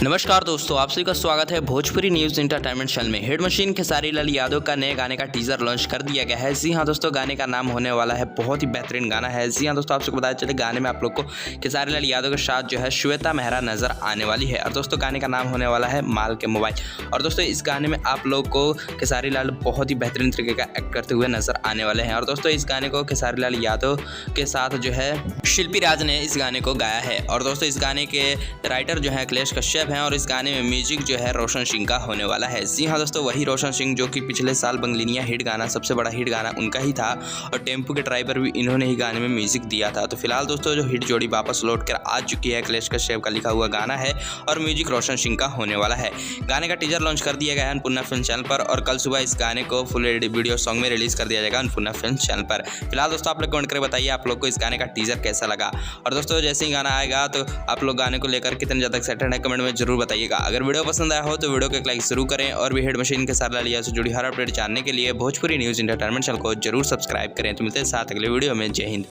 नमस्कार दोस्तों, आप सभी का स्वागत है भोजपुरी न्यूज़ इंटरटेनमेंट चैनल में। हिट मशीन खेसारी लाल यादव का नए गाने का टीजर लॉन्च कर दिया गया है। जी हाँ दोस्तों, गाने का नाम होने वाला है, बहुत ही बेहतरीन गाना है। जी हाँ दोस्तों, आप सबको बताया चले गाने में आप लोग को खेसारी लाल यादव के साथ जो है श्वेता मेहरा नजर आने वाली है। और दोस्तों गाने का नाम होने वाला है माल के मोबाइल। और दोस्तों इस गाने में आप लोग को खेसारी लाल बहुत ही बेहतरीन तरीके का एक्ट करते हुए नजर आने वाले हैं। और दोस्तों इस गाने को खेसारी लाल यादव के साथ जो है शिल्पी राज ने इस गाने को गाया है। और दोस्तों इस गाने के राइटर जो है अखिलेश कश्यप हैं और इस गाने में म्यूजिक जो है रोशन सिंह का होने वाला है। जी हाँ दोस्तों, वही रोशन सिंह जो कि पिछले साल बंगलिनिया हिट गाना, सबसे बड़ा हिट गाना उनका ही था। और टेम्पो के ड्राइवर भी इन्होंने ही गाने में म्यूजिक दिया था। तो फिलहाल दोस्तों जो हिट जोड़ी वापस लौट कर आ चुकी है, अखिलेश कश्यप का लिखा हुआ गाना है और म्यूजिक रोशन सिंह का होने वाला है। गाने का टीजर लॉन्च कर दिया गया है अन्नपूर्णा फिल्म चैनल पर और कल सुबह इस गाने को फुल वीडियो सॉन्ग में रिलीज कर दिया जाएगा अन्नपूर्णा फिल्म चैनल पर। फिलहाल दोस्तों आप लोग कमेंट करके बताइए आप लोग को इस गाने का टीजर कैसा लगा। और दोस्तों जैसे ही गाना आएगा तो आप लोग गाने को लेकर कितने ज़्यादा एक्साइटेड है कमेंट में जरूर बताइएगा। अगर वीडियो पसंद आया हो तो वीडियो को एक लाइक जरूर करें और भी हिट मशीन के साथ लाल से जुड़ी हर अपडेट जानने के लिए भोजपुरी न्यूज़ इंटरटेनमेंट चैनल को जरूर सब्सक्राइब करें। तो मिलते हैं साथ अगले वीडियो में। जय हिंद।